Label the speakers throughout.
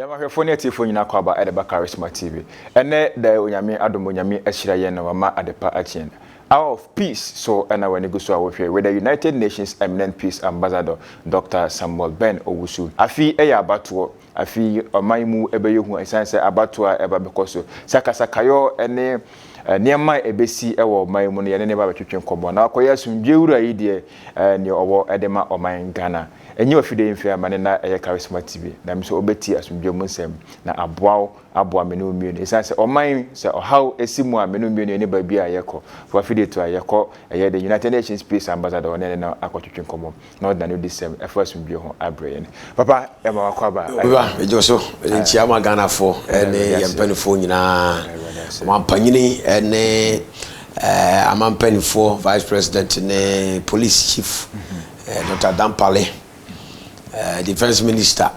Speaker 1: Yama hwefo tifo nyina kwa ba Edeba Charisma TV. Ene da onyame adom onyame ahyira ye na wama adepa achien. Hour of peace so ena wani guso awhwe with the United Nations Eminent Peace Ambassador Dr. Samuel Ben Owusu. Afi eya abato afi omanmu ebeyehu esanse abato a eba bekoso. Sakasakayo ene niema ebesi ewo omanmu ne ne ba betwetwe nkomo na akoya sumdwewura yi de ne owo edema oman Ghana. Enyi ofide mfia mane na eye Charisma TV na miso obeti asumdwemu nsem na aboa menu mienu esanse oman se ohaw esimu a menu mienu ne ba bia yeko for afide to ayeko eye the United Nations Peace Ambassador ne na akotwetwe nkomo na odane disem efa asumdwe ho abreye papa e ma wakwaba
Speaker 2: ba ejoso enchia ma Ghana fo ene yempanifo nyina mampanyini ene amampanifo vice president ne police chief Dr. Dampale defense minister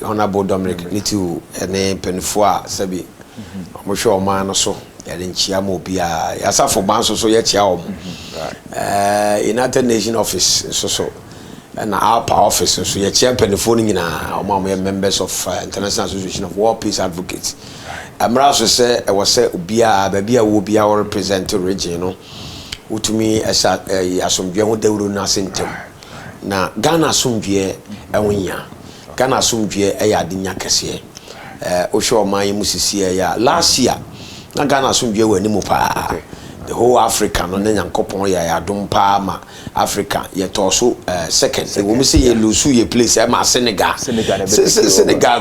Speaker 2: Honorable Dominic Nitu ene penifo sabi mo hwe o man no so yale nchia mo bia yasafo banso so ye chia o United Nations office so and our office so ye chia penifo nyina o ma members of International Association of War Peace Advocates amra so say e wo say bia ba bia wo bia wo represent region no utumi esa asomdwe ho dawuro na sentem na Ghana asomdwe ewonya Ghana asomdwe e ya dinya kese o hwe man musisi ya last year na Ghana asomdwe wani mu pa the whole Africa no na nyankopon ya adom pa ma Africa ye to so second we mu say ye lusu ye place e ma Senegal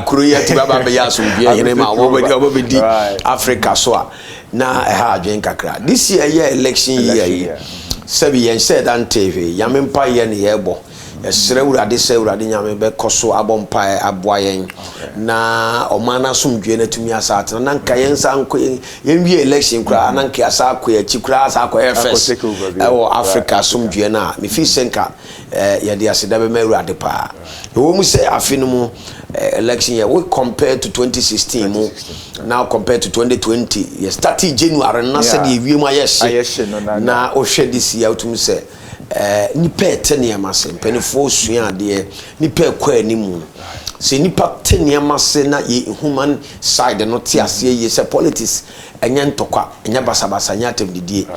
Speaker 2: kuro ye ti baba be ya asomdwe hene ma obedi Africa so a na ha adwen kakra this year election year sabi yen said on TV yamempa ye ne yebo esrewurade sewurade nyame be koso abompa aboayen na omana somdwe na tumi asate na nka yensa nko yenwie election kura na nka asa ko ya chikura asa ko efes ewo Africa somdwe na me fi senka ye de aseda be mawurade pa wo mu say afinu mu election year we compare to 2016 mu now compared to 2020 ye started January na said ye wiemu ayehye na o hwe this year utumi say nipa tenema se penifo sua de nipa kwa animu se nipa tenema se na ye human side no ti ase ye se politics enya ntokwa enya basabasa nya temdidie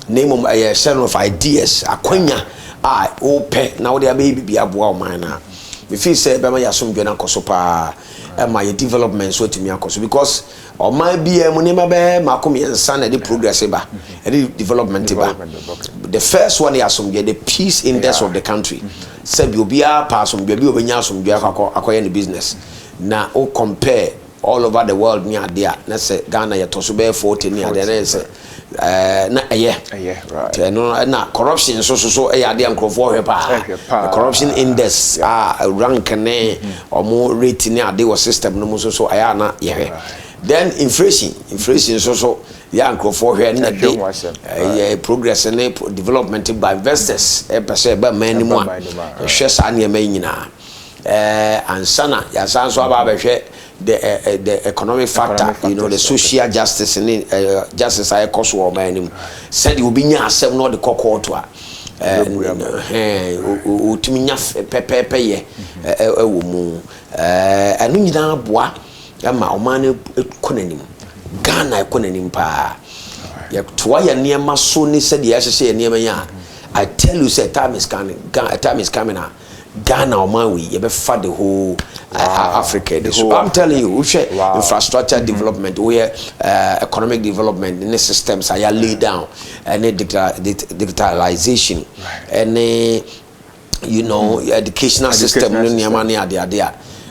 Speaker 2: name of share of ideas akwanya ope na wo de abe bibi aboa o man na me feel say be ma yasomdwe na koso pa my development so timi akoso because o my BM nima be makom yensa na the progress ba the development ba the first one is the peace index of the country sabi obia pass on bi obenya asomdwe akoye the business na o compare all over the world near there na say Ghana ye to so be 40 near there say na right na corruption so ade ankrofo hwe pa corruption index rank ne omo rate ne ade wo system no so aya na ye then inflation so ya ankrofo hwe na de progress and development by investors pese ba manimu a hwe sa ne manyina ansana ya sanso aba be hwe the economic factor, you know, the social justice and justice I cost war man said you be nya asem no the kokko to utiminya pepepe ye ewo mu anu nyina boa ma omane ekonanim Ghana ekonanim pa ya toa ya niema so ni said ya hye ya niema ya I tell you say time is coming Ghana omanwe ye be fa the whole Africa I'm telling you we share infrastructure development we economic development in the systems I lay down and digitalization and you know educational system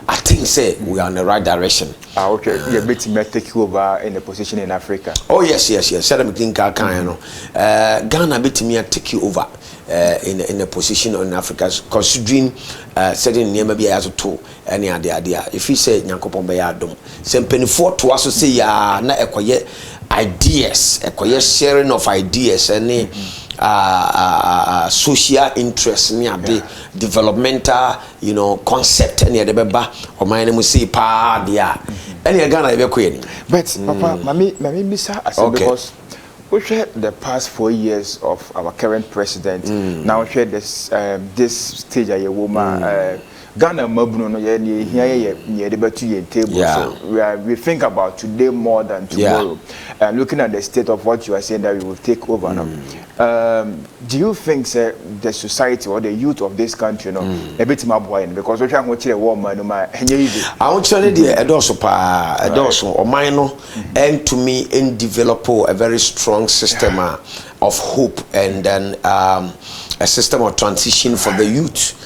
Speaker 2: I think say we are in the right direction.
Speaker 1: Okay. You bet me take you over in the position in Africa.
Speaker 2: Oh yes. Said me think can you know. Ghana bet me take you over in a position in Africa considering certain name be as to any idea. If you say Nyankopon be adom. Say penifo to aso say ya na ekoye ideas, ekoye sharing of ideas any social interest near the developmental, you know, concept near the beba or my name say pa dia. Any Ghana be queen.
Speaker 1: But papa, mami misa because we share the past 4 years of our current president. Now share this stage a woman Ghana mabuno no ye here ye debate table. So we think about today more than tomorrow. And looking at the state of what you are saying that we will take over now. Do you think the society or the youth of this country a bit more boy because we try to war man no ma easy.
Speaker 2: I want to the edoso pa edoso or minor and to me in develop a very strong system of hope and then a system of transition for the youth.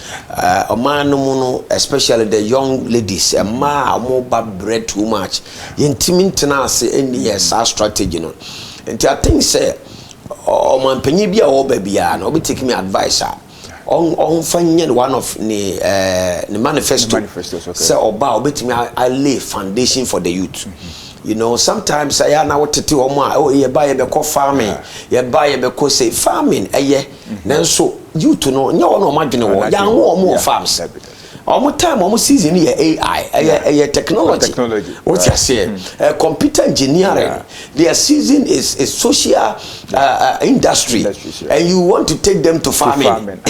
Speaker 2: Especially the young ladies, a more bad bread too much. Intimate any strategy, and I think say, oh man, penibia or baby, no be taking me advice. On finding one of the manifestos, okay. So about me, I lay foundation for the youth. You know, sometimes I know what to do. Oh, you buy a farming, you buy a say farming, then so you to know, no, imagine young or more farms. Almost time, almost season here AI, technology. What you say? Computer engineering. Their season is social industry, and you want to take them to farming.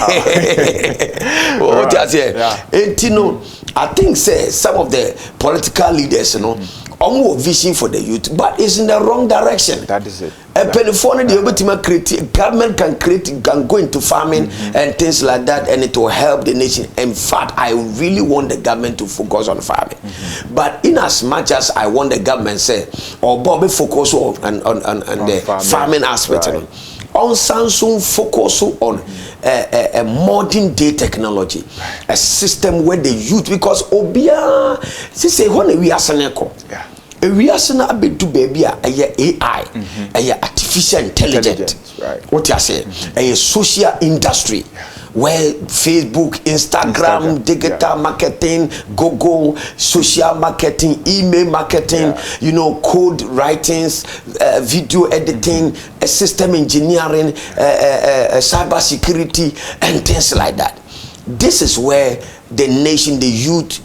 Speaker 2: What you say? And you know, I think say some of the political leaders, you know. More vision for the youth, but it's in the wrong direction.
Speaker 1: That is it.
Speaker 2: A penifone the create government can go into farming and things like that, and it will help the nation. In fact, I really want the government to focus on farming. But in as much as I want the government say or Bobby focus on the farming aspect, on Samsung focus on a modern day technology, a system where the youth, because Obia say when we are Saneko, we are Sana to baby a AI, a artificial intelligence, what you say, a social industry. Where Facebook, Instagram, digital marketing, Google, social marketing, email marketing, you know, code writings, video editing, system engineering, cyber security, and things like that. This is where the nation, the youth,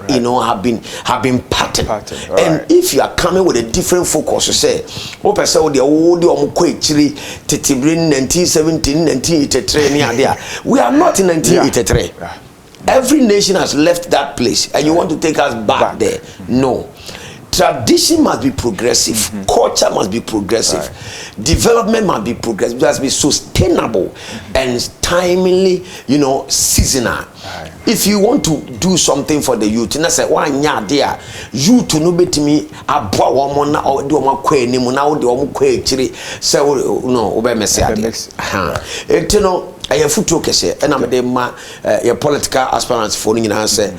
Speaker 2: you know, have been patterned. And if you are coming with a different focus, you say, oh, person, the old 1917, 1983, we are not in 1983. Every nation has left that place, and you want to take us back there. No. Tradition must be progressive, culture must be progressive, development must be progressive, it must be sustainable and timely, you know, seasonal. If you want to do something for the youth, and I say, why nya there? You to know bet me abwa woman or do my queen, now the omu chiri, so no, obey me say, it you know, I have foot say, and I'm a political aspirants phoning in answer,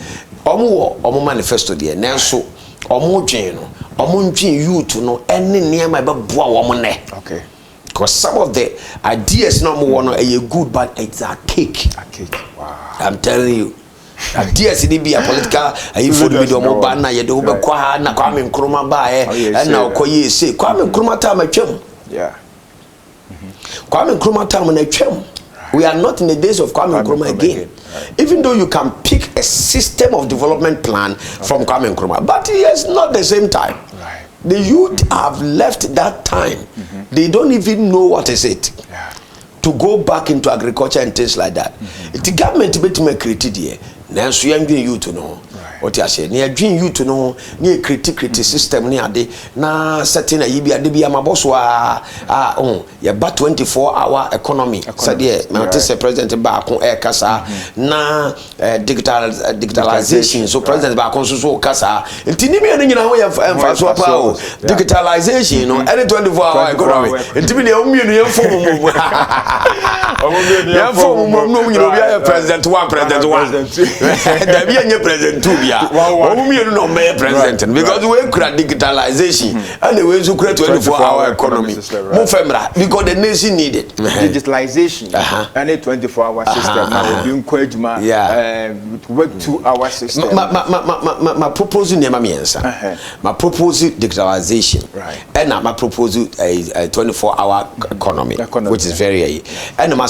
Speaker 2: omu manifesto there, now so. You to know any near my woman.
Speaker 1: Okay.
Speaker 2: Because some of the ideas no more are good, but it's a cake.
Speaker 1: A cake. Wow.
Speaker 2: I'm telling you. Ideas it be a political food video mobile na yedo be kwa na Kwame Nkrumah bae and now koye say Kwame Nkrumah time atwam.
Speaker 1: Yeah.
Speaker 2: Kwame Nkrumah time na atwam. We are not in the days of Kwame Nkrumah again. Even though you can pick a system of development plan from Kwame Nkrumah, but it's not the same time. The youth have left that time. They don't even know what is it. To go back into agriculture and things like that. The government to make created here. Now so you to know. What you say? Near dream you to know near critic system near the na certain yibi adebi amaboswa ya ba 24-hour economy. Said my president back on air kasa na digitalization. So president back on so kasa. Intimi me na we emphasize pa digitalization, you know, any 24-hour economy. Intimi ne omu no president one president one. There be any president two. President because we create digitalization and the ways to create 24-hour economy. Because the nation needed
Speaker 1: digitalization and a 24-hour system. Now doing Kwejma, work 2-hour system.
Speaker 2: My proposal never means my proposal digitalization, and my proposal a 24-hour economy, which is very and my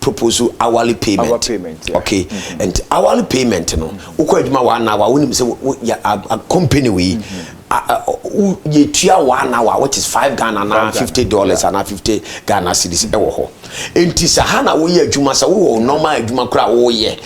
Speaker 2: proposal hourly payment. Okay, and hourly payment, you know, now when you say a company we you 1 hour which is $5 Ghana $50 and $50 Ghana cedis enti sahana wo ye adwuma sa wo normal adwuma kra wo ye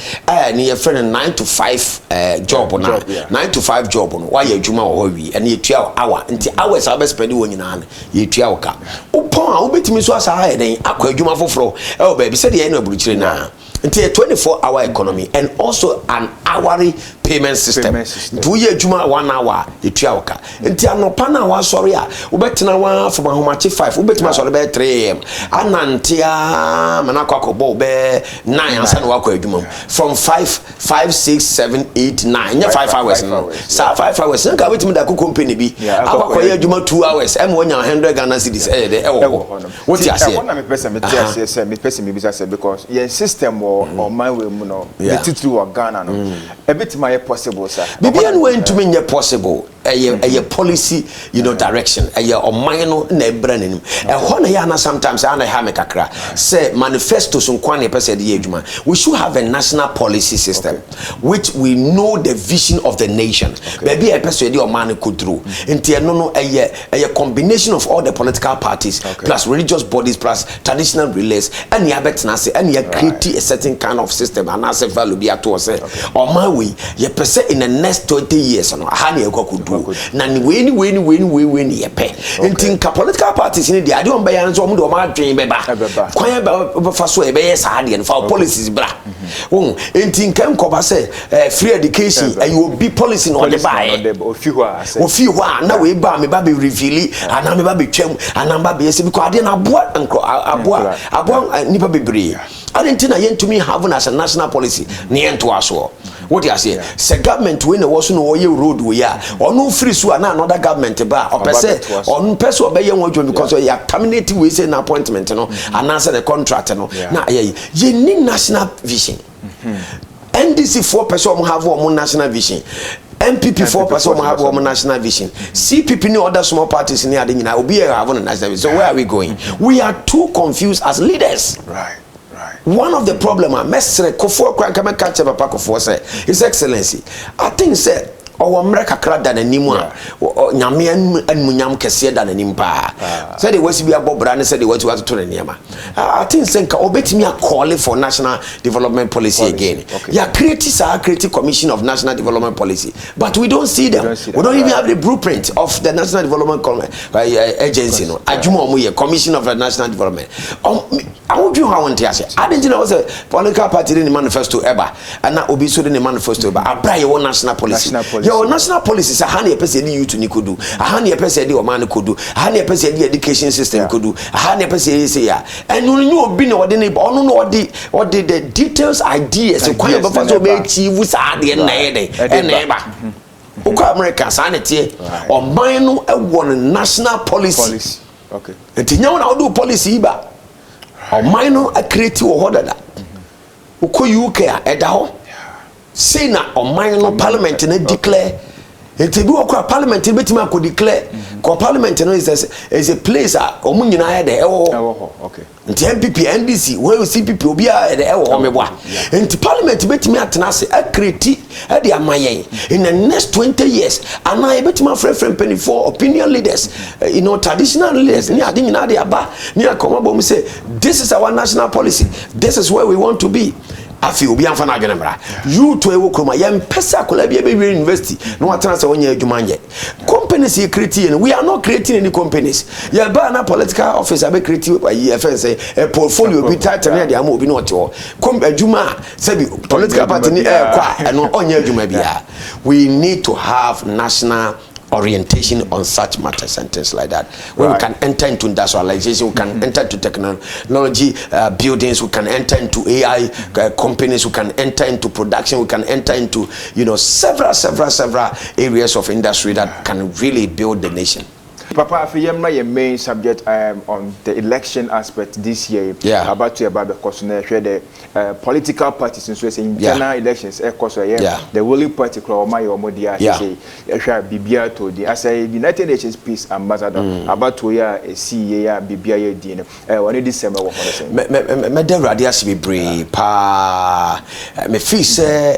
Speaker 2: ne ye friend 9 to 5 job na 9 to 5 job no wa ye adwuma wo wi ene ye tua hour enti hours a be spend wo nyina na ye tua wo ka upon a wo betimi so asa ha ye den akwa adwuma foforo e baby said ye na aburuchire na enti a 24-hour economy and also an hourly payment system. Do ye juma 1 hour the 3 hour. Enti anopa na wa sorry a wo betina wa from ahomache 5 wo betima sorry be 3 am anantia manakwa kobo be 9 ansa na wa kwa adwuma from 5 6 7 8 9 nya 5 hours no sa 5 hours nka betima da company bi akwa ye adwuma 2 hours em wonya 100 Ghana cedis de what you say
Speaker 1: na me person me tell say me person me bisa say because your system or my way mu no the title wa Ghana no a bit my possible sir
Speaker 2: bibian when to me possible a policy direction a omano na ebranim e ho na ya na sometimes ana ha me kakra say manifesto so kwan e pese de adwuma we should have a national policy system which we know the vision of the nation baby e pese de omano could through enti no a combination of all the political parties plus religious bodies plus traditional relays and ya betna say and ya create a certain kind of system and as a value be at say on my way ye pese in the next 20 years no ha na ekokudu na ni we ye pe enti nka political parties ni de ade on be yan so mo de o ma dwen be ba kwan be fa so e be yes ade no fa policies bra enti nka nkoba say free education you be policy no de ba ofi ho a na we ba me ba be reveal ana me ba be twam ana ba be yes because ade na aboa nipa bebre adentina yentumi have as a national policy ne ento aso what you say se government we na wo so no wo ye road we ya onu free so na another government ba opese onu pese obeye won because you terminate we say na appointment no announce the contract no na ye ni national vision NDC 4% have one national vision MPP 4% have one national vision CPP ni other small parties ni ade nyina obi have one national vision so where are we going we are too confused as leaders
Speaker 1: right.
Speaker 2: One of the problem mesre kofo kwa kama kache papa kofo say His Excellency I think say o America kra da nanimu a nyame anmunyam kese da nanim pa say the wasi bi abobra ne say the wati wato to niema I think say nka obetimi a call for national development policy again ya create commission of national development policy but we don't see them we don't even have the blueprint of the national development agency no adwuma omo ye commission of the national development I would you how want say I didn't know was a political party in the manifesto ever and na obi so in the manifesto but abra your national policy your national policy is a honey person you to nikodu a honey person the man could do a honey person the education system could do a honey person say ya and you know be no the what the details ideas so quite about to be achieve sa de na e Uko America sanity or mine no one national policy
Speaker 1: okay
Speaker 2: and you know do policy ba or mine no a creative or that uko UK edaho say na or mine no parliament na declare it be okra parliament betima ko declare ko parliament no is a place omu nyina de
Speaker 1: okay
Speaker 2: nti MPP NDC we CPP obi a de meboa nti parliament betimi atena se akreti e de amayen in the next 20 years and I betima friend penny for opinion leaders traditional leaders ni ade nyina de aba ni akoma bom say this is our national policy this is where we want to be afi obi amfa na adwene mra you to ewo kroma yem pesa kola bia be university no watana se wonya adwuma nye companies you create we are not creating any companies ya ba na political officer be create say a portfolio be title na dia ma obi no ote ho adwuma say bi political party ni kwa no onya adwuma bia we need to have national orientation on such matters and things like that. When we can enter into industrialization, we can enter into technology buildings, we can enter into AI companies, we can enter into production, we can enter into several areas of industry that can really build the nation.
Speaker 1: Papa, if you your main subject on the election aspect this year, about the question the political parties in internal elections, the ruling party, Bibia to the as a United Nations Peace Ambassador, about to a CA, Bibia Dina, when it December.
Speaker 2: Madam Radias be brave, pa, me fee say,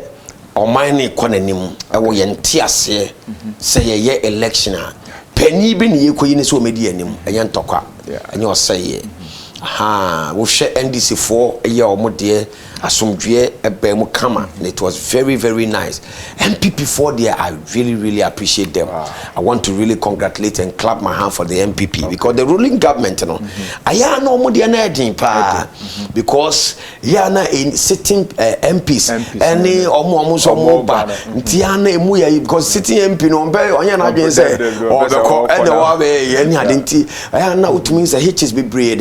Speaker 2: or mine economy, I will entiase say a year election. Penny been ye queen so media nim and yan talker and your say we share NDC for a year or more dear asomdwe ebemu kama. It was very, very nice. MPP for there, I really appreciate them. I want to really congratulate and clap my hand for the MPP because the ruling government, you know, I no more the because na in sitting MPs any almost because sitting MP no be onya na dwen say or the any identity na utumi say HSB breed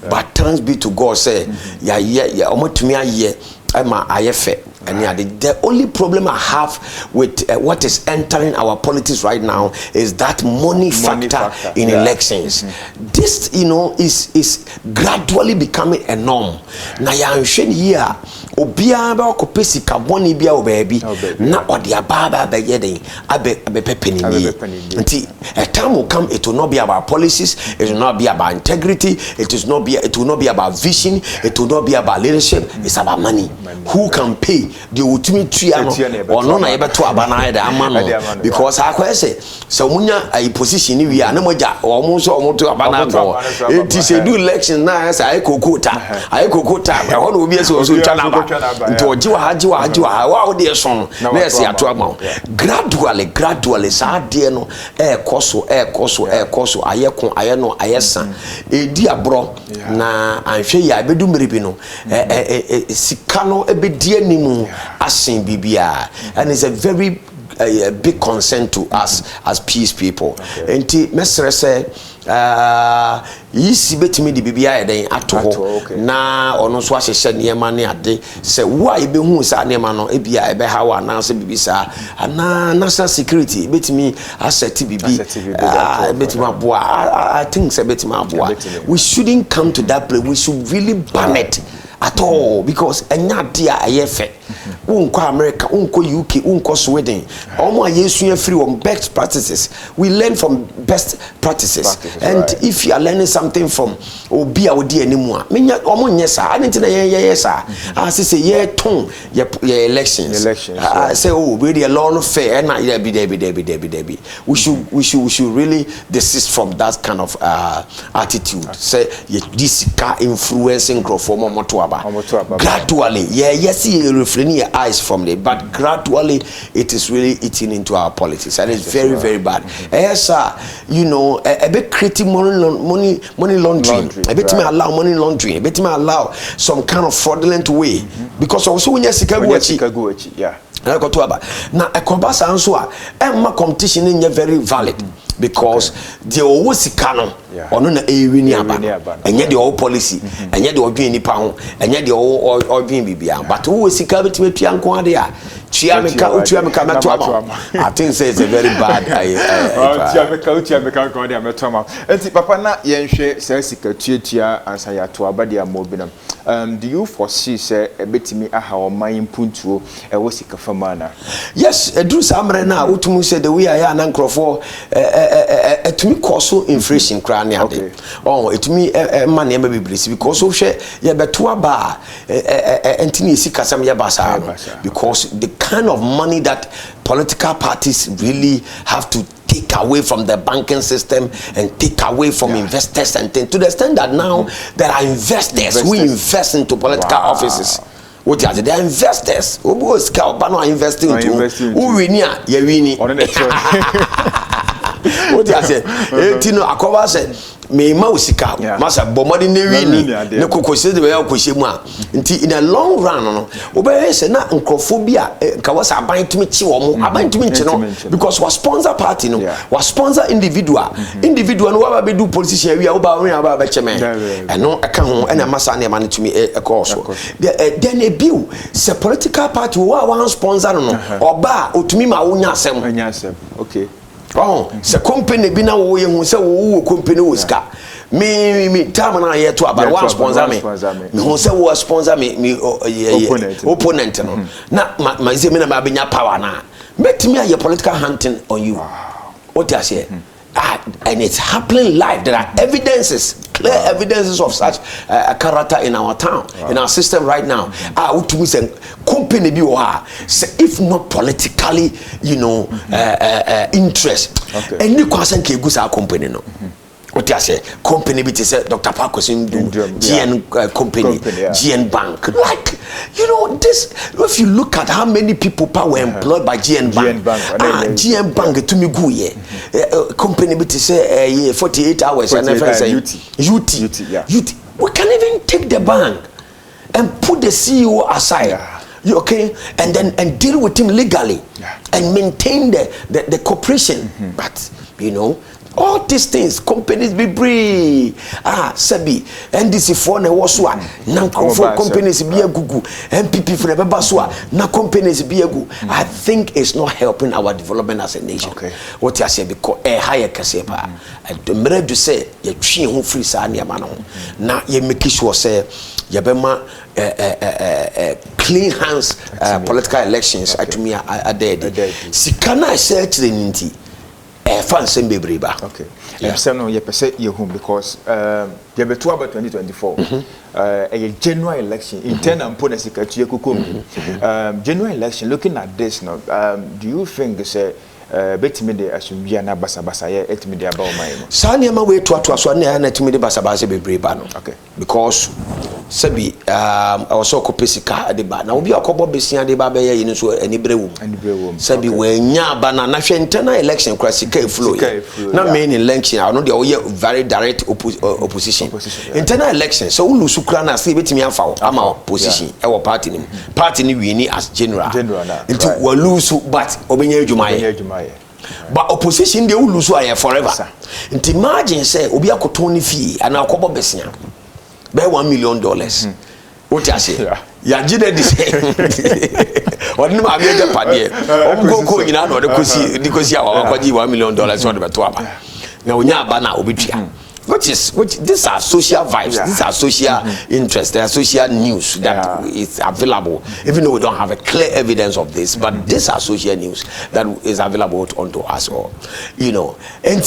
Speaker 2: but thanks be to God say omotumi aye ma ayefe. And the only problem I have with what is entering our politics right now is that money factor in elections. This, you know, is gradually becoming a norm. Now, you here, Obia ba kopesi kaboni bia obabi na odi ababa ba yeden abe pepeni. Nti a time will come, it will not be about policies, it will not be about integrity, it will not be about vision, it will not be about leadership, it's about money. Who can pay the ultimate tree or no na ebe to abana ida amano because I say so munya a position we are no moja almost to abana bo it is a do election na say I kokota e ho no be so twana ba nti ojiwa hajiwa wa de so na say ato ama gradually sa de no ekoso aye no ayesa edi abro na anhwe ya bedu mribi no sika no ebedi animu asin bibia, and it's a very big concern to us as peace people. Enti mesre say yisi betimi di bibia eden ato na ono so ahyehye niema ne ade se wo a ebe hu sa niema no ebia ebe hawa na se bibisa ana national security betimi asset bibi betimi aboa. I think se betimi aboa. We shouldn't come to that place. We should really ban it at all because enya dia ayefe unko America, unko UK, unko Sweden, omo ayesu free on best practices. We learn from best practices. And if you are learning something from obi odi anymore menya omo nyesa anti na yesa as say ye ton ye elections say oh we dey law no fair na be we should really desist from that kind of attitude. Say this car influencing growth for moto gradually yes refraining your eyes from it, but gradually it is really eating into our politics and it's very bad. Yes you know a bit creating money laundering, a bit may allow money laundering, a bit may allow some kind of fraudulent way because also when you yeah na ekobasa anso a emma competition in very valid because the owusika no ono na ewini aba enye the all policy enye the odwen nipa ho enye the odwen bibia but owusika betime tua nko ade a tuameka meto am. I think say it's a very bad tuameka
Speaker 1: nko ade meto am enti papa na yenhwe say sika tuatua ansa ya to abade amobinam. Do you foresee say betime aha o man puntuo e wo sika famana?
Speaker 2: Yes, do samre na utumu say the way I na nkrofo etumi koso inflation kra ne ade. Oh etumi man e mabiblisi because so hwe ye beto aba entini sika sam ye basa because the kind of money that political parties really have to take away from the banking system and take away from investors and things, to the extent that now there are investors who invest into political offices. What are they are investors who scout bano investing into who win ya win what I say tino akoba say me ma usika masa bomodi ne wini ne kokose de ya kokose mu a nti in a long run no obey say na nkrofobia ka wasa aban tumi chi wo mu aban tumi chi no because was sponsor party no was sponsor individual no wa be do politician wi a oba wen aba be cheme eno eka ho ena masa na man tumi e course then a bill say political party wa wan sponsor no oba otumi ma wonya asem
Speaker 1: okay.
Speaker 2: Oh, se company bi na wo ye hu se wo company wo ska me time na ye to about one sponsor me hu se wo sponsor me opponent no na ma se me na ma benya power na metimi aye political hunting on you. What you say? And it's happening live. There are evidences, clear evidences of such a character in our town, in our system right now. Company bi if not politically, you know, interest. And you can say company no. what I say, company which is Dr. Parkinson GN company, GN Bank. Like, you know, this, if you look at how many people were employed by GN Bank, GN Bank to me go here. Company which is 48 hours and everything. UT. We can even take the bank and put the CEO aside. You okay? And then deal with him legally and maintain the corporation. But you know, all these things, companies be brave. Sabi, NDC for na waswa, na companies be a gugu, MPP for the baswa, na companies be a gu. I think it's not helping our development as a nation. Okay. What I say because a higher kasepa. I'm ready to say you train who free sa ni amano. Na you make sure say you bema clean hands political elections at me are dead. Sikana search the ninty. Fans and Bebriba. Okay.
Speaker 1: No, you perceive your home because you have 2024. A general election in 10 and general election. Looking at this now, do you think say betimi de asumbiana basabasa ye etimi de aba o man no
Speaker 2: sani ma we to aso na na etimi de basabasa bebreba no
Speaker 1: okay
Speaker 2: because sabi also kopesika de ba na obi akobo besia de ba be ye ni so anibere wo sabi we nya ba na hwe internal election kra sika flow na main election I know they are very direct opposition internal election so ulu sukra na say betimi afa o ama opposition e wo party ni wini as general into we lose but obenya adwuma but opposition they will lose forever. And imagine say obi akotoni fee and akobo besia be $1 million. What you say? Ya jide di say. Oni ma be je pade. O go nyina no de kosi akwaji $1 million so de beto aba. Na onya aba na obetua. Which these are social vibes, these are social interests, they are social news that is available, even though we don't have a clear evidence of this, but these are social news that is available unto us all, you know. And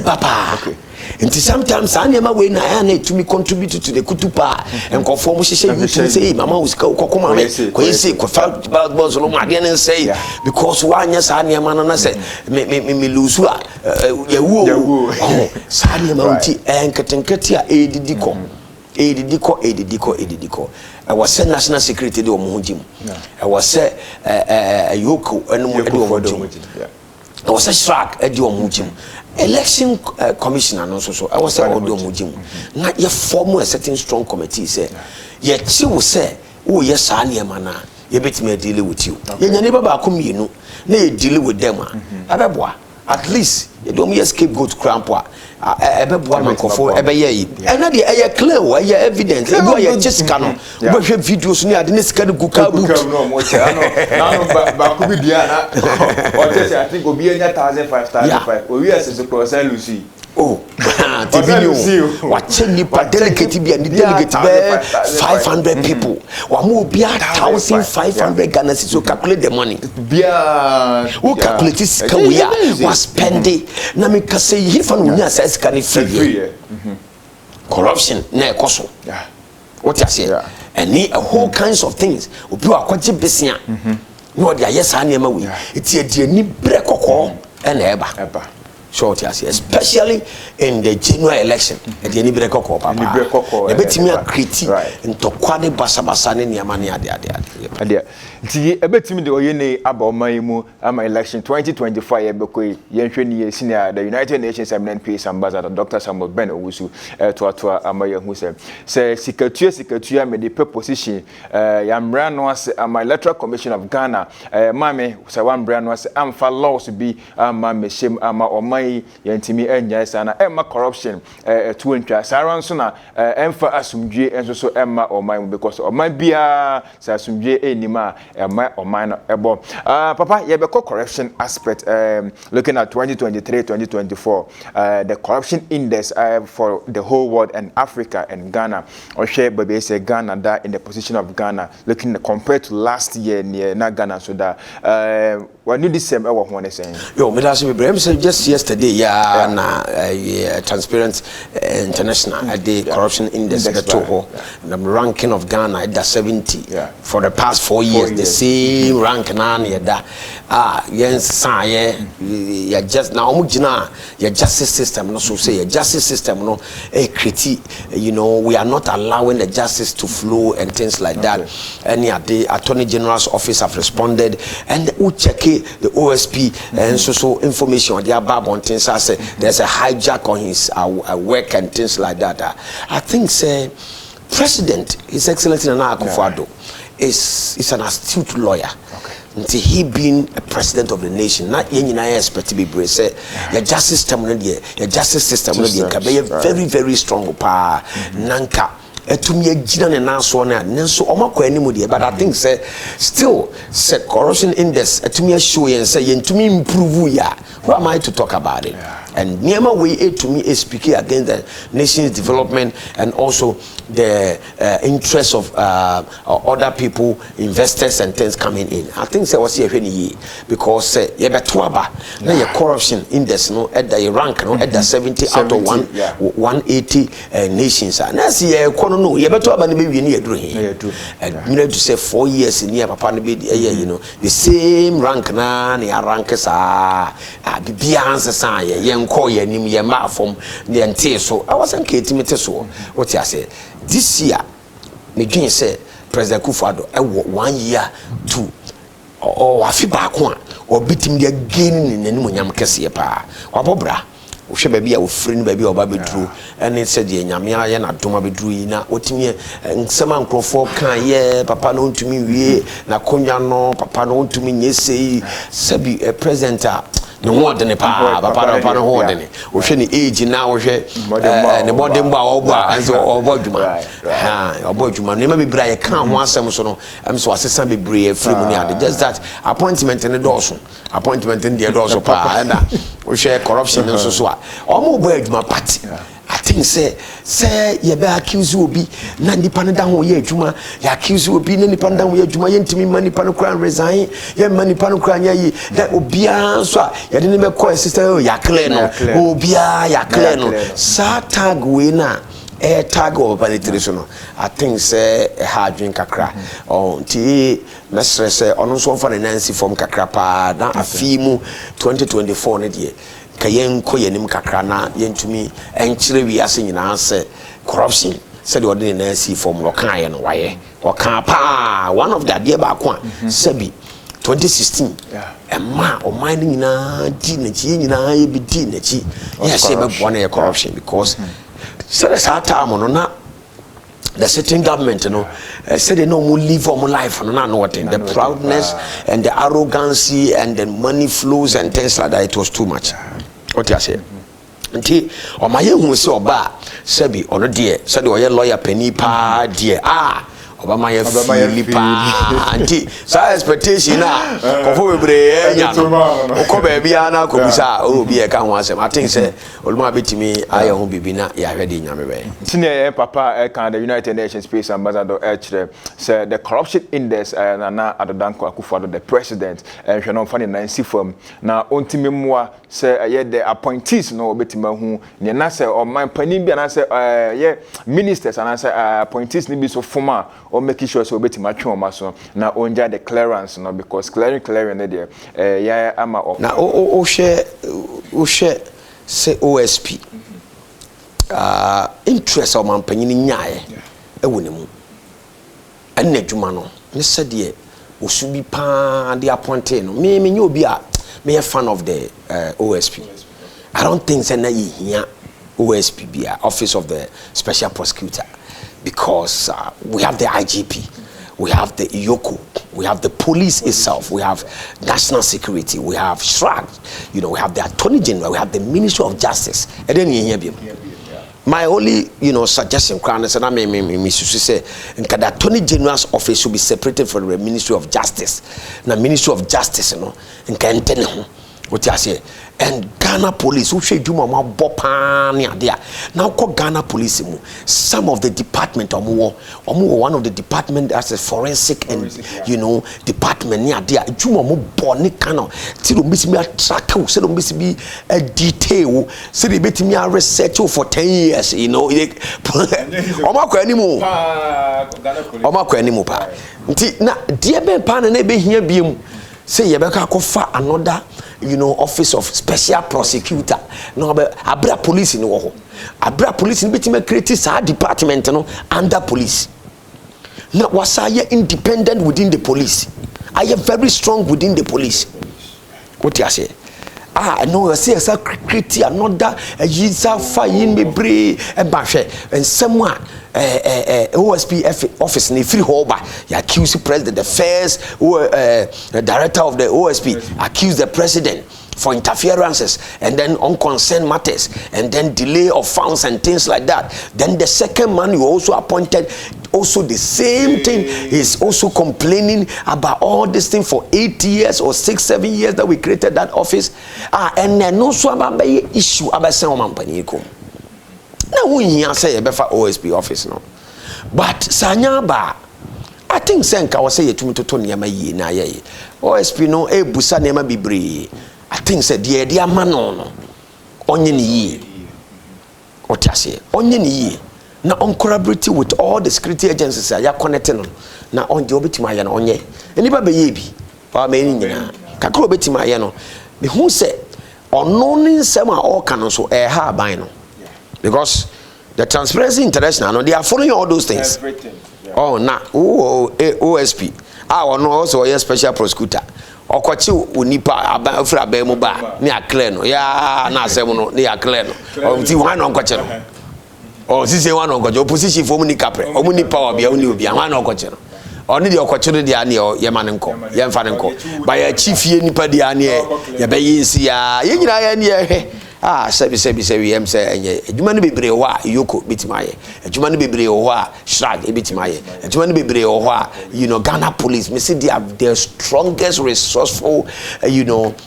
Speaker 2: papa. And sometimes I never win to me contribute to the kutupa and conform say mama was say because one yes I said me lose edidiko I was said national security de omuhujim I was said yoko and I was a shark at your mujim. Election commissioner no so I was a odo mujim. Na ye form a certain strong committee say ye chi wo say wo ye sa na mana ye betime deal with you. Ye nya neighbor ba kom yinu na ye deal with them abeboa at least you don't me scapegoat crampo ebeboa mankofo ebeye yi ena de eye clear wo eye evidence e go ye Jessica no wo hwe videos ni ade ne sika de guka boot
Speaker 1: no mo che no ba ko bi bia na o che I think obi enya 1500 o wi ase process Lucy
Speaker 2: oh the video watch nipa delegate bi and delegate be 500 people wa mo bi 1500 Ghana cedis so calculate the money
Speaker 1: bia
Speaker 2: who calculate this can we was spending na me ka say if an unya say sika ni free corruption na ekoso what you say and a whole kinds of things obi akwaje besia no dia yes anya ma we eti edi ni brekoko na eba short yes especially in the general election at the anybody koko papa the betimi create into kwade basabasa ne niama ne ade
Speaker 1: nti ebetimi de oyene aba oman mu ama election 2025 yebekoi yenhwe ni senior the United Nations Eminent Peace Ambassador Dr. Samuel Ben Owusu to ama yehu se sikatue me the position yamra no ase ama Electoral Commission of Ghana mame se wamra no ase amfa laws bi ama meshem ama oman yentimi enya sana emma corruption to ntwa saran so na emfa asumdwe enso so emma oman because oman bia sa asumdwe enima emma oman no ebo papa yebeko corruption aspect looking at 2023-2024 the corruption index for the whole world and Africa and Ghana or share baby say Ghana that in the position of Ghana looking compared to last year near na Ghana so that when you this same I want to say
Speaker 2: yo me last week just yesterday Transparent International at the corruption index the ranking of Ghana at 70 for the past 4 years the same rank na yes you just now your justice system no so say your justice system no critique we are not allowing the justice to flow and things like that. Any at the Attorney General's office have responded and we check the OSP and so information on their bab on things. I say there's a hijack on his work and things like that. I think say President His Excellency Nana Akufo-Addo is an astute lawyer. Until he being a president of the nation, not any expect to be brave. Say your justice system, your justice system, very very strong power. Nanka. To me, but I think say still say corruption index to me show and say to me improve who am I to talk about it? And Niama way to me is speaking against the nation's development and also the interests of other people, investors and things coming in. I think say was here because you betuaba na your corruption index no at the rank no at the 70 out of 180 nations. And that's no, you better have any and you know to say 4 years in here, papa the same rank na rank the Beyonce young call your name your mouth from the entire so I wasn't kidding me so what I said this year me dream say President Akufo-Addo 1 year 2 or I feel back one or beat him the again in any munyam kese pa or bobra she baby a friend baby or baby true and it said ye nyame ya na doma be dru na otimi nsema nkrofo kan ye papa no ntumi wie na konya no papa no ntumi nyesei sabi president no word ne pa papa no word ne wo hwe ni age na wo hwe ne body mba obo anzo obo djuma obo djuma ne ma be bra ye kan ho asem so no am so asesa be bra free mu ni ade just that appointment ne doso appointment ne de doso pa na wo hwe corruption nso so omo bo adwuma party I think say you be accuse obi na nipa no da ho ye adwuma ya accuse obi na nipa no da ho ye adwuma ye ntimi ma nipa no kra resign ye ma nipa no kra nya yi that obia so ye de ne be call sister ya clear no obia ya clear no sa tag we na tag of penetration no I think say hard drink kakra ti mesre say ono so fa na nancy form kakra pa na afimu 2024 ne de kayen ko yenim kakra na yentumi enkyere wi ase nyina se corruption said the ordinary see form lo kan ye no waye o kan pa one of the idea ba ko sabi 2016 emma o mind nyina di na chi nyina ye bi di na chi yes e be bone corruption because so that time no na the sitting government said they no more live for life no what the proudness and the arrogancy and the money flows and things like that it was too much what you say nti o ma ye hu se oba sabi ono de said o ye lawyer penny pa de Obama ye Filipa anti sa expectation na kofo bebre nya no ko ba bia na ko bisa obi e ka ho asem I think say oluma betimi aye ho bibi na ya hwede nyame be
Speaker 1: senior papa can the United Nations Peace Ambassador Echre say the corruption index na Adodanko Akufo-Addo the president and hwe no fa ne nansi fam na ontimi moa say ye the appointees no obetima hu ne na say o man panin bia na say ye ministers and say appointees ni bi so former or making sure so betima twoma so na onja the clearance no because clearing there ya ama
Speaker 2: na o share say OSP interest of man panyin nyae e wonimu enne dwuma no ne sede osu bi pa de appointed no me nye obi a me a fan of the OSP I don't think say na here OSP be office of the special prosecutor because we have the IGP, we have the IOCO, we have the police itself, we have national security, we have SHRAG, we have the Attorney General, we have the Ministry of Justice. And then my only, suggestion, and I may say, the Attorney General's office should be separated from the Ministry of Justice. Now, Ministry of Justice, What you say? And Ghana police who say Juma Bopania there. Now call Ghana police some of the department one of the department as a forensic and department near there. Juma mo boni kano. Till miss me a track, so miss me a detail. So they bet me a research for 10 years, Omako anymore. Omako anymore. Now, dear Ben Pan and Ebe here be say Yabeka kofa another office of special prosecutor no abra police in wo abra police in betime create sa department under police now was I independent within the police I am very strong within the police what you say no say create another yisa fine me bre e ba hwe and someone OSP office in free Hoba, you accuse the president, the first director of the OSP, accuse the president for interferences and then unconcerned matters and then delay of funds and things like that. Then the second man you also appointed, also the same thing, is also complaining about all this thing for 8 years or 6-7 years that we created that office. And then also about issue about some company. Now we say a better OSP office no, but Sanyaba, I think Senka was say to me to Tony Yamayi na ye OSP no busa nema bibri. I think said dear man no onye ye what you say onye ye na on collaborating with all the security agencies ya connecting na on the obitima ya na onye eniba be ye bi o me nyina kakro obitima ya no me hu say ono ni nsem a o kan so ha ban no. Because the Transparency International, they are following all those things.
Speaker 1: Everything. Yeah.
Speaker 2: Oh, nah. OSP. No, also a special prosecutor. Or kwachi unipa afra be mo ba ni akle no. Ya na asem no ni akle no. O ti wan on kwachi no. O si se wan on kwachi opposition for ni kapre. O mu ni power bia oni obi wan on kwachi no. Oni de kwachi no dia ne ye man nko. Ye mfa nko. Ba ya chief ye nipa dia ne ye be yinsi ya. Ye nyina ya ne ye sebi em say adwuma no bebre ho a yoko betimaye adwuma no bebre ho a shrag betimaye adwuma no bebre ho a Ghana police me see they are the strongest resourceful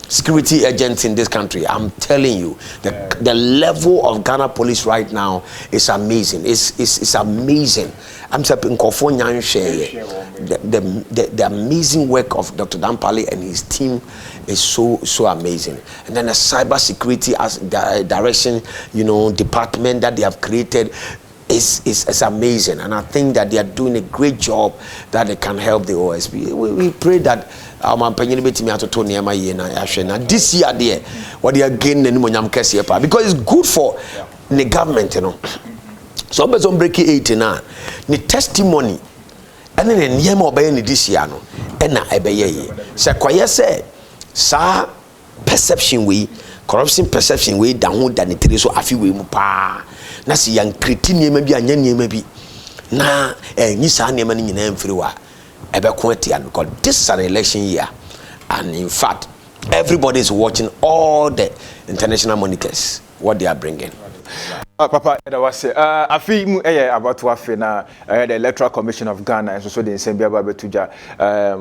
Speaker 2: security agents in this country. I'm telling you the level of Ghana police right now is amazing. It's amazing. I'm saying the amazing work of Dr. Dampale and his team is so amazing. And then the cyber security as direction, department that they have created is amazing. And I think that they are doing a great job that they can help the OSP. We pray that this year there, what they are gaining because it's good for the government, So on breaking 89, the testimony, and then Yama obeying this year, and I obey. So, say, sa perception way, corruption perception way, down than it is so a few way mupa. Nasi young cretin maybe and yen maybe. Na and Nisa name in name free Ebequetian because this is an election year, and in fact, everybody is watching all the international monitors, what they are bringing.
Speaker 1: Papa, that was I feel about to have the Electoral Commission of Ghana and so the Assembly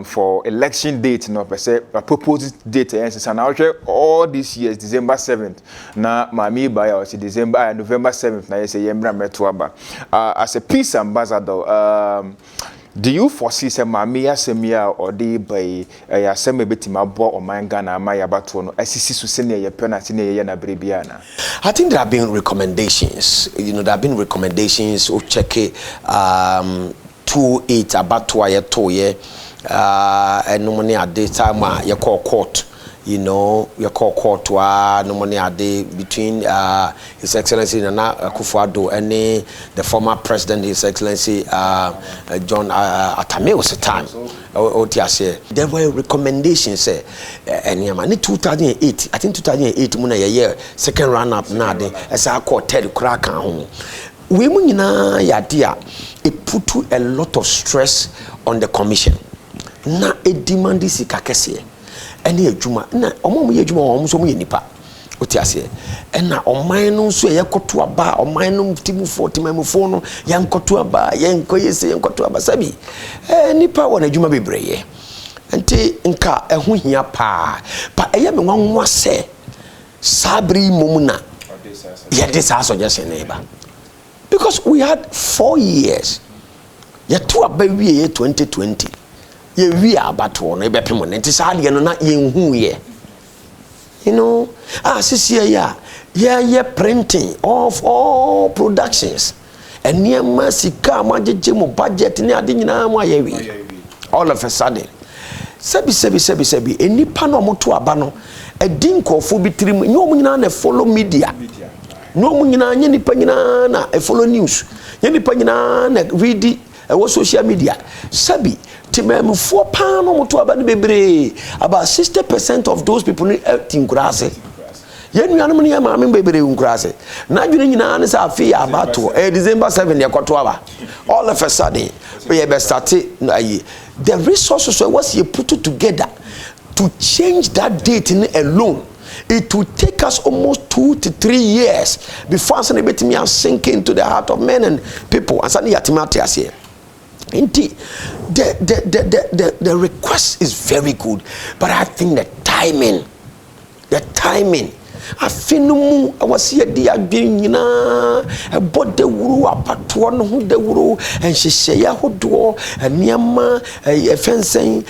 Speaker 1: for election date, per se, a proposed date, and all these years, December 7th. Now, my by us December November 7th. Now, I say Yembra Metuaba as a peace ambassador. Do you foresee some Mamia Semia or the by a semi bit in my boy or my Ghana, my abatono, as he sees senior your penalty na Bribiana?
Speaker 2: I think there have been recommendations. There have been recommendations. Oh, check it. 2-8 about 2 year 2 year. And no money at the time you call court. You call court to no money a day between His Excellency Nana Akufo-Addo and the former president, His Excellency John Atame was a time. There were recommendations, and in 2008, I think 2008, Muna year second run up now, as I call Ted Crack home. Women idea it put a lot of stress on the commission. Na a demand is kakese. Any juma na omo ye juma omo so mo ye nipa otiase e na oman no so ye koto aba oman no timu 40 memfo no yan koto aba yan koyese yan koto aba sabi nipa wona juma bebreye enti nka ehu hia pa but eye me nwanwa se sabri momuna yeah this our suggestion neighbor because we had 4 years ye to abawie 2020 ye wi abato no ebe pemo nti saade no na ye nhu ye you know sisi ya printing of all productions and near masika majeje mo budget ni ade nyina mo ayewi all of a sudden sebi enipa no moto aba no edin kofo bitirim nyo nyina na follow media no nyina nye nipa nyina na follow news nye nipa nyina na read social media sabi timemfo pa no moto aba ne bebre about 60% of those people ni tinkurase yenu anum ne ma me bebre unkurase na dwene nyina ne sa afi abato December 7 yakoto aba all of a sudden we be start the resources was you put it together to change that date in alone. It will take us almost 2 to 3 years before somebody me sink into the heart of men and people. And suddenly yatimatias here. Indeed, the request is very good, but I think the timing. Afinumu awasi edi agbin nyina ebode wuru apato no ho de wuru enhyehyeye hodo eniama efensen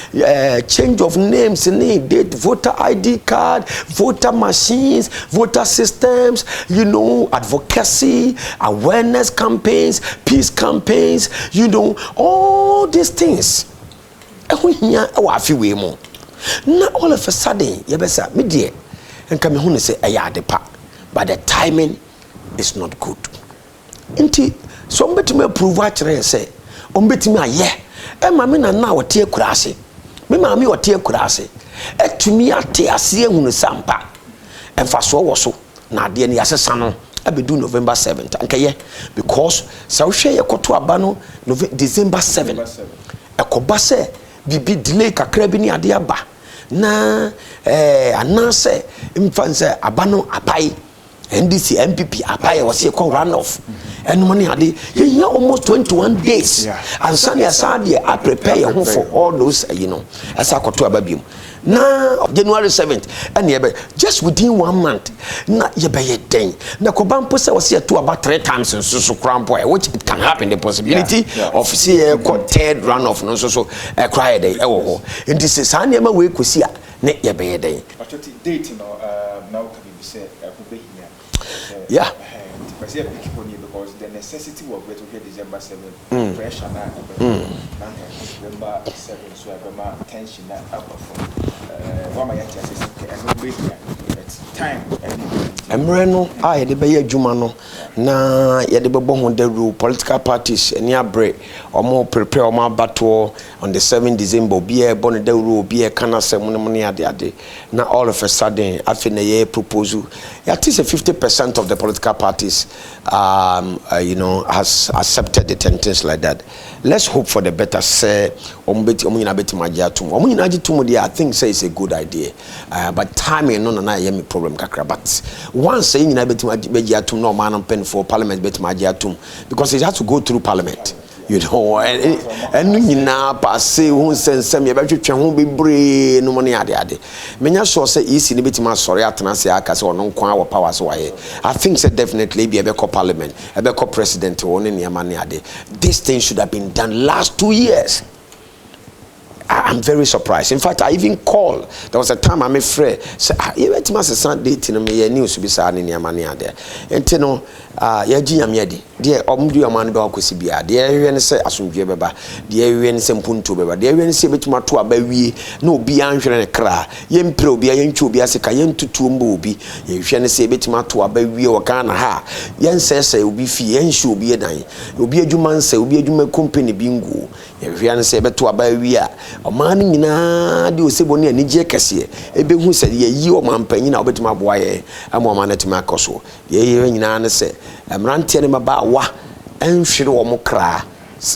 Speaker 2: change of names ni date voter ID card voter machines voter systems you know advocacy awareness campaigns peace campaigns you know all these things ehia wa afiwe mo na all of a sudden yebesa me die and come home and say ayadepa but the timing is not good nti somebody me prove actually say ombetimi aye e ma me na na wote akurase me ma me wote akurase etumi ate ase ehunu sampa emfa so wo so na ade ne yasesa no abedu November 7th ankaye because sa wo hwe yekoto aba no December 7 ekoba se bibi delay kakra bi ni ade aba na anase mfanse abano apai NDC MPP apai was here called runoff and money ade here almost 21 days and sunny asade I prepare your for all those you know as akoto ababim na January 7th and just within 1 month na yebeye den na kobampo se was here to about 3 times in so crampo which it can happen the possibility of see third runoff no so cry day ewo in this is anema we kwesi a ne yebeye den
Speaker 1: date no now can be said
Speaker 2: yeah
Speaker 1: because the necessity of it to December 7 pressure na November 7 so abema tension na abafo wama ya tiase and no be time
Speaker 2: emre no a ye de be adwuma no na ye de bebo ho the rule political parties eni abre omo prepare omo abato on the 7 December obi e bon the rule obi e kana sem no ne ade na all of a sudden afi na ye proposal at least 50% of the political parties you know has accepted the things like that. Let's hope for the better. Say omunyina beti magiatum omunyina agitum dey I think say it's a good idea but timing no na ye me problem kakra but once say nyina beti magiatum no man pen for parliament beti magiatum because it has to go through parliament you know and nyina passe hu sensem ye betwetwe ho bebre no money ade menya sure say isi ne beti ma sori atena se aka se ono nkwa wo power so waye I think say definitely be ebe parliament ebe president woni ne ma ne ade this thing should have been done last 2 years. I'm very surprised. In fact, I even called. There was a time I'm afraid. Say, you went to my Sunday to me news to be signing your money there. And you know, Yajim Yedi, dear Omdu Aman Balcosibia, dear Yen say Asumbi Baba, dear Yen Sempuntu Baba, dear Yen Sebit Matua Baby, no Bianch and a cra, Yen Pro, Bian Chubiasica, Yen to Tumbubi, Yen Sebit Matua Baby or Kana Ha, Yen says, will be fee and shoe be a dime, will be a Juman say, will be a Juman company bingo, Yen Sebet to a baby. Omani nyina de oseboni ani je kese ebe hu se ye yi o man panyin na obetima boaye amo man atima akoso ye nyina ne se emrante ne maba wa enhwere wo mokra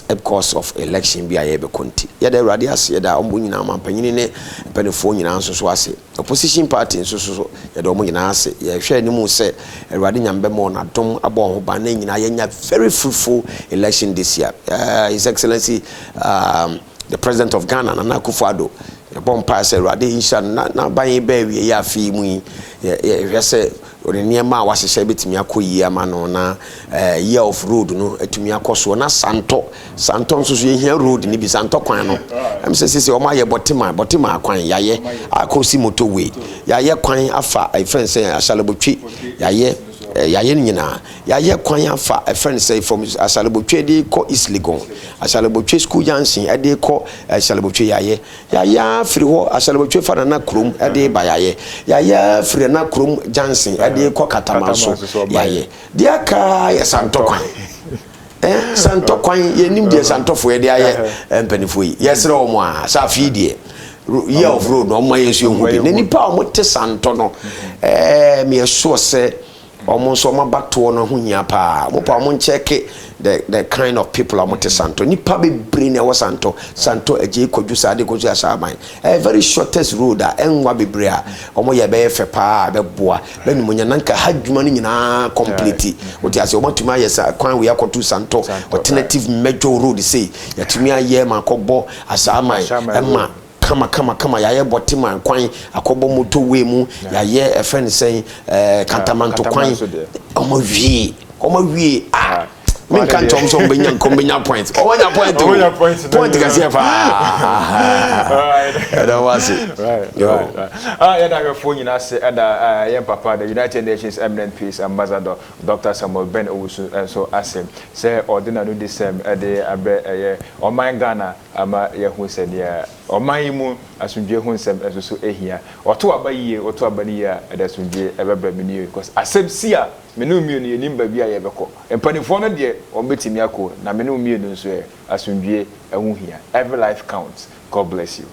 Speaker 2: because of election bi aye be konti ye da awrade ase ye da ombo nyina man panyin ne penefo nyina nso so ase opposition party nso so ye da omo nyina ase ye hwe ni mu se awrade nyambe mo na dom abo ho ba na nyina ye nya very fruitful election this year. His Excellency the President of Ghana, Nana Akufo-Addo, bon pass Rade Inshan na ban be ya fi mu ye se oneniema a wahyehyɛ betimi akoyi ama no na year of road no etimi akoso na santo nso so ye road ni bi santo kwan no em se o ma ye botima kwan yaye akosi motorway yaye kwan afa friend say asalebotwe yaye nyina yaye kwan afa friend say from asalebotwe de ko East Legon asalebotwe school junction e de ko asalebotwe yaye free ho asalebotwe fa na krom e de ba yaye free na krom junction e de ko Katamaso yaye de aka ya santo kwan santo kwan ye nim de santo fo ye de aye empanifo yi yesre o mo a sa fi de year of road no mo yesu hu bi ne nipa o mo te santo no me so se omo so ma bato no ho hia pa mo pa mo check the kind of people am te santo nipa be brain e wo santo eje kodwu sa de kodwu asaban very shortest road enwa bebre a omo ye be fe pa be boa be ni munya nanka hadwuma no nyina complete oti ase omo tuma ye sa kwan we akotu santo alternative major road say yatumi aye makobo asaman emma kama yaye botima kwan akobo motorway mu yaye a friend say kantamanto kwan omo wie me kan tom so mbenya point onya point kasi fa that was it
Speaker 1: right yeah that phone you say and papa the United Nations Eminent Peace Ambassador Dr. Samuel Ben Owusu and so asim say ordinary this the abe oman Ghana ama ye hu se dia oman mu asundwe hu nsem so ehia oto abayi oto abani ya adasundwe ebebra mini because asem sia menu mienu ye nimba bia ye beko empanifo no de ombetimi akọ na menu mienu nso asundwe ehun hia every life counts. God bless you.